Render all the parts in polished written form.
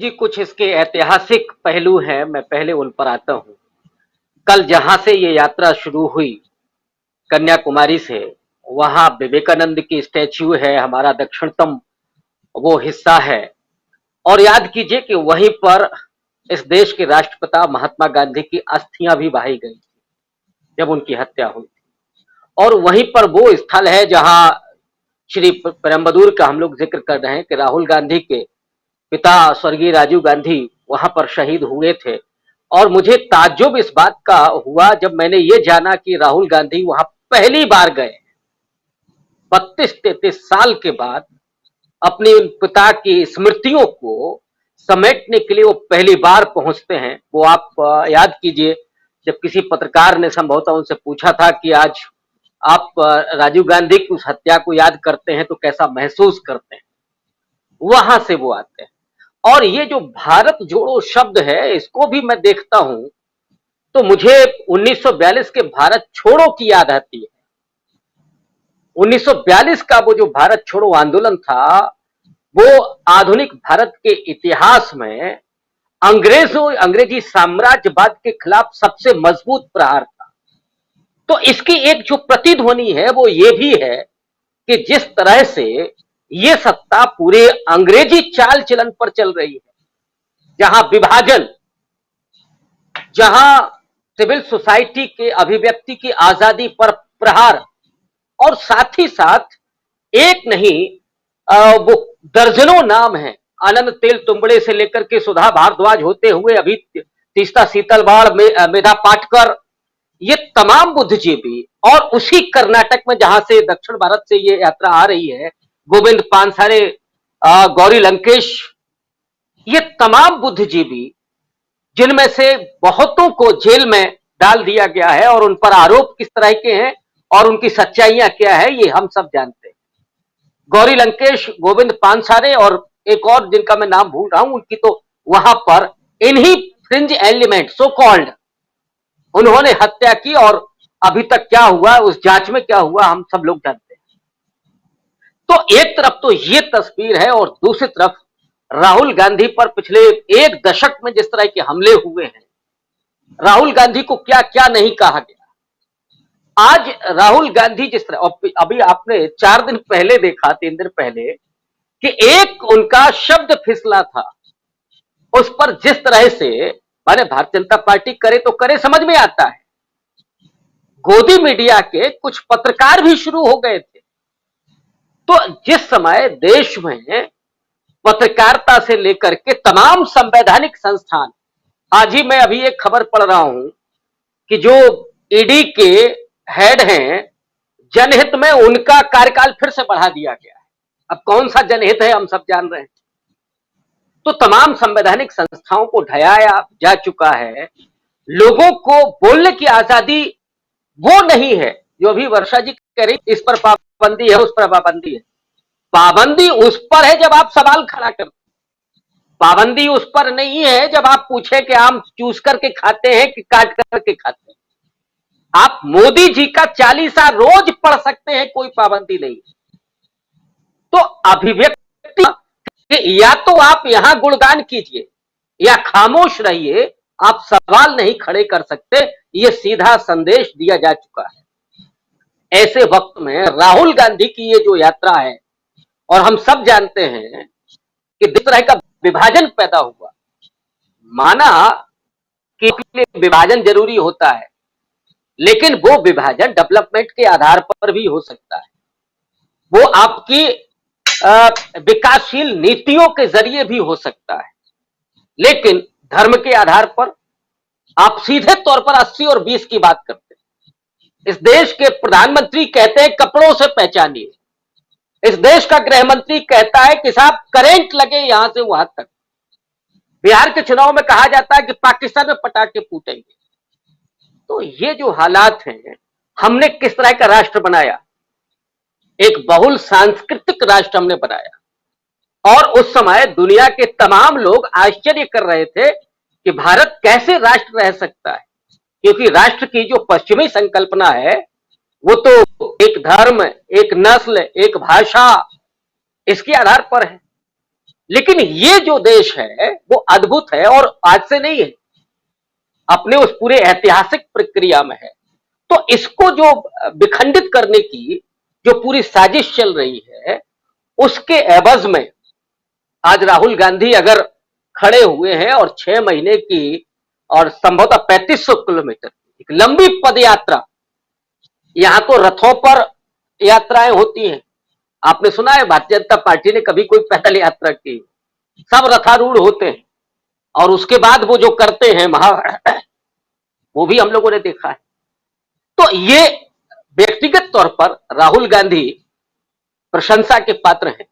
जी, कुछ इसके ऐतिहासिक पहलू हैं, मैं पहले उन पर आता हूँ। कल जहाँ से ये यात्रा शुरू हुई, कन्याकुमारी से, वहाँ विवेकानंद की स्टैच्यू है, हमारा दक्षिणतम वो हिस्सा है। और याद कीजिए कि वहीं पर इस देश के राष्ट्रपिता महात्मा गांधी की अस्थियां भी बहाई गई जब उनकी हत्या हुई। और वहीं पर वो स्थल है जहाँ श्री पेरुम्बदूर का हम लोग जिक्र कर रहे हैं कि राहुल गांधी के पिता स्वर्गीय राजीव गांधी वहां पर शहीद हुए थे। और मुझे ताज्जुब इस बात का हुआ जब मैंने ये जाना कि राहुल गांधी वहां पहली बार गए, 32-33 साल के बाद अपने उन पिता की स्मृतियों को समेटने के लिए वो पहली बार पहुंचते हैं। वो आप याद कीजिए, जब किसी पत्रकार ने संभवतः उनसे पूछा था कि आज आप राजीव गांधी की उस हत्या को याद करते हैं तो कैसा महसूस करते हैं, वहां से वो आते हैं। और ये जो भारत जोड़ो शब्द है, इसको भी मैं देखता हूं तो मुझे 1942 के भारत छोड़ो की याद आती है। 1942 का वो जो भारत छोड़ो आंदोलन था, वो आधुनिक भारत के इतिहास में अंग्रेजी साम्राज्यवाद के खिलाफ सबसे मजबूत प्रहार था। तो इसकी एक जो प्रतिध्वनि है वो ये भी है कि जिस तरह से ये सत्ता पूरे अंग्रेजी चाल चलन पर चल रही है, जहां विभाजन, जहां सिविल सोसाइटी के अभिव्यक्ति की आजादी पर प्रहार, और साथ ही साथ एक नहीं वो दर्जनों नाम है, आनंद तेल तुंबड़े से लेकर के सुधा भारद्वाज होते हुए अभी तीस्ता सीतलवाड़ में मेधा पाटकर, ये तमाम बुद्धिजीवी, और उसी कर्नाटक में जहां से दक्षिण भारत से ये यात्रा आ रही है, गोविंद पानसरे, गौरी लंकेश, ये तमाम बुद्धिजीवी जिनमें से बहुतों को जेल में डाल दिया गया है और उन पर आरोप किस तरह के हैं और उनकी सच्चाइयां क्या है, ये हम सब जानते हैं। गौरी लंकेश, गोविंद पानसरे और एक और जिनका मैं नाम भूल रहा हूं, उनकी तो वहां पर इन्हीं फ्रिंज एलिमेंट सो कॉल्ड उन्होंने हत्या की, और अभी तक क्या हुआ, उस जांच में क्या हुआ, हम सब लोग जानते हैं। तो एक तरफ तो ये तस्वीर है और दूसरी तरफ राहुल गांधी पर पिछले एक दशक में जिस तरह के हमले हुए हैं, राहुल गांधी को क्या क्या नहीं कहा गया। आज राहुल गांधी जिस तरह, अभी आपने 4 दिन पहले देखा, 3 दिन पहले, कि एक उनका शब्द फिसला था, उस पर जिस तरह से माने भारतीय जनता पार्टी करे तो करे, समझ में आता है, गोदी मीडिया के कुछ पत्रकार भी शुरू हो गए थे। तो जिस समय देश में पत्रकारिता से लेकर के तमाम संवैधानिक संस्थान, आज ही मैं अभी एक खबर पढ़ रहा हूं कि जो ईडी के हेड हैं, जनहित में उनका कार्यकाल फिर से बढ़ा दिया गया है। अब कौन सा जनहित है हम सब जान रहे हैं। तो तमाम संवैधानिक संस्थाओं को ढाया जा चुका है। लोगों को बोलने की आजादी वो नहीं है जो अभी वर्षा जी कह रही, इस पर पाबंदी है, उस पर पाबंदी है। पाबंदी उस पर है जब आप सवाल खड़ा करते, पाबंदी उस पर नहीं है जब आप पूछे कि आम चूस करके खाते हैं कि काट करके खाते हैं। आप मोदी जी का चालीसा रोज पढ़ सकते हैं, कोई पाबंदी नहीं। तो अभिव्यक्ति, या तो आप यहां गुणगान कीजिए या खामोश रहिए, आप सवाल नहीं खड़े कर सकते, यह सीधा संदेश दिया जा चुका है। ऐसे वक्त में राहुल गांधी की ये जो यात्रा है, और हम सब जानते हैं कि जिस तरह का विभाजन पैदा हुआ, माना कि विभाजन जरूरी होता है, लेकिन वो विभाजन डेवलपमेंट के आधार पर भी हो सकता है, वो आपकी विकासशील नीतियों के जरिए भी हो सकता है। लेकिन धर्म के आधार पर आप सीधे तौर पर 80 और 20 की बात करते हैं। इस देश के प्रधानमंत्री कहते हैं कपड़ों से पहचानिए, इस देश का गृह मंत्री कहता है कि साहब करंट लगे यहां से वहां तक। बिहार के चुनाव में कहा जाता है कि पाकिस्तान में पटाखे फूटेंगे। तो ये जो हालात हैं, हमने किस तरह का राष्ट्र बनाया, एक बहुल सांस्कृतिक राष्ट्र हमने बनाया, और उस समय दुनिया के तमाम लोग आश्चर्य कर रहे थे कि भारत कैसे राष्ट्र रह सकता है, क्योंकि राष्ट्र की जो पश्चिमी संकल्पना है वो तो एक धर्म, एक नस्ल, एक भाषा, इसके आधार पर है। लेकिन ये जो देश है वो अद्भुत है और आज से नहीं है, अपने उस पूरे ऐतिहासिक प्रक्रिया में है। तो इसको जो विखंडित करने की जो पूरी साजिश चल रही है, उसके एवज में आज राहुल गांधी अगर खड़े हुए हैं और 6 महीने की और संभवतः 3500 किलोमीटर एक लंबी पद यात्रा, यहां तो रथों पर यात्राएं होती हैं। आपने सुना है भारतीय जनता पार्टी ने कभी कोई पैदल यात्रा की? सब रथारूढ़ होते हैं और उसके बाद वो जो करते हैं महा वो भी हम लोगों ने देखा है। तो ये व्यक्तिगत तौर पर राहुल गांधी प्रशंसा के पात्र हैं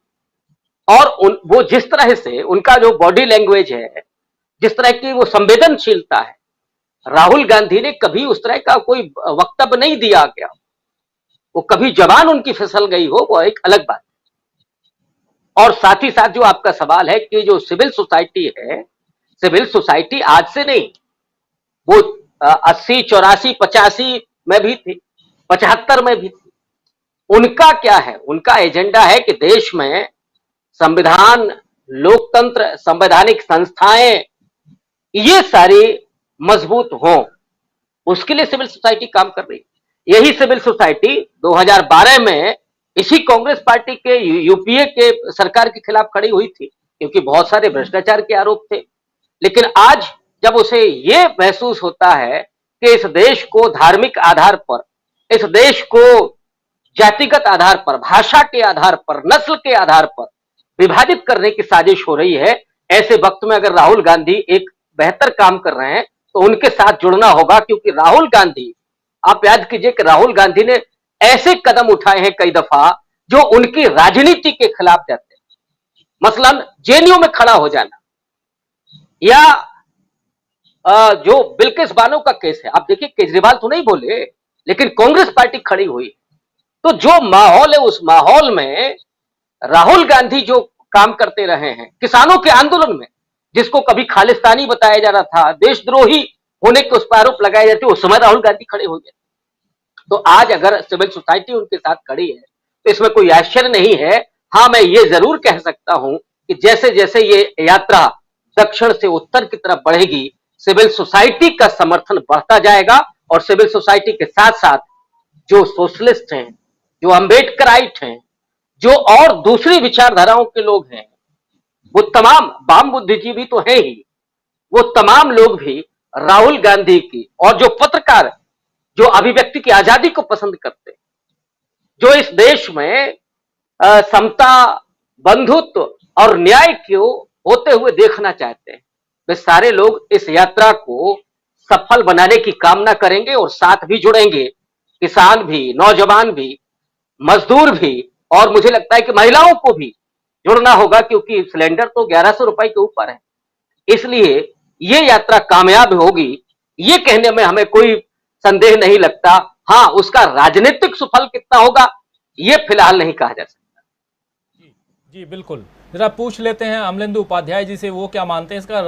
और वो जिस तरह से उनका जो बॉडी लैंग्वेज है, जिस तरह की वो संवेदनशीलता है, राहुल गांधी ने कभी उस तरह का कोई वक्तव्य नहीं दिया गया, वो कभी जबान उनकी फिसल गई हो, वो एक अलग बात है। और साथ ही साथ जो आपका सवाल है कि जो सिविल सोसाइटी है, सिविल सोसाइटी आज से नहीं, वो 80, 84, 85 में भी थी, 75 में भी थी। उनका क्या है? उनका एजेंडा है कि देश में संविधान, लोकतंत्र, संवैधानिक संस्थाएं ये सारी मजबूत हों, उसके लिए सिविल सोसाइटी काम कर रही है। यही सिविल सोसाइटी 2012 में इसी कांग्रेस पार्टी के यूपीए के सरकार के खिलाफ खड़ी हुई थी, क्योंकि बहुत सारे भ्रष्टाचार के आरोप थे। लेकिन आज जब उसे ये महसूस होता है कि इस देश को धार्मिक आधार पर, इस देश को जातिगत आधार पर, भाषा के आधार पर, नस्ल के आधार पर विभाजित करने की साजिश हो रही है, ऐसे वक्त में अगर राहुल गांधी एक बेहतर काम कर रहे हैं तो उनके साथ जुड़ना होगा। क्योंकि राहुल गांधी, आप याद कीजिए कि राहुल गांधी ने ऐसे कदम उठाए हैं कई दफा जो उनकी राजनीति के खिलाफ जाते हैं। मसलन जेएनयू में खड़ा हो जाना, या जो बिल्किस बानो का केस है, आप देखिए केजरीवाल तो नहीं बोले, लेकिन कांग्रेस पार्टी खड़ी हुई। तो जो माहौल है, उस माहौल में राहुल गांधी जो काम करते रहे हैं किसानों के आंदोलन में, जिसको कभी खालिस्तानी बताया जा रहा था, देशद्रोही होने के उस पर आरोप लगाए जाते, उस समय राहुल गांधी खड़े हो गए। तो आज अगर सिविल सोसाइटी उनके साथ खड़ी है तो इसमें कोई आश्चर्य नहीं है। हाँ, मैं ये जरूर कह सकता हूं कि जैसे जैसे ये यात्रा दक्षिण से उत्तर की तरफ बढ़ेगी, सिविल सोसाइटी का समर्थन बढ़ता जाएगा और सिविल सोसाइटी के साथ साथ जो सोशलिस्ट हैं, जो अम्बेडकराइट हैं, जो और दूसरी विचारधाराओं के लोग हैं, वो तमाम वाम बुद्धिजीवी तो है ही, वो तमाम लोग भी राहुल गांधी की, और जो पत्रकार जो अभिव्यक्ति की आजादी को पसंद करते, जो इस देश में समता, बंधुत्व और न्याय को होते हुए देखना चाहते हैं, वे सारे लोग इस यात्रा को सफल बनाने की कामना करेंगे और साथ भी जुड़ेंगे। किसान भी, नौजवान भी, मजदूर भी, और मुझे लगता है कि महिलाओं को भी जुड़ना होगा, क्योंकि सिलेंडर तो 1100 रुपए के ऊपर है। इसलिए ये यात्रा कामयाब होगी, ये कहने में हमें कोई संदेह नहीं लगता। हाँ, उसका राजनीतिक सुफल कितना होगा ये फिलहाल नहीं कहा जा सकता। जी जी बिल्कुल, जरा पूछ लेते हैं अमलेंदु उपाध्याय जी से, वो क्या मानते हैं इसका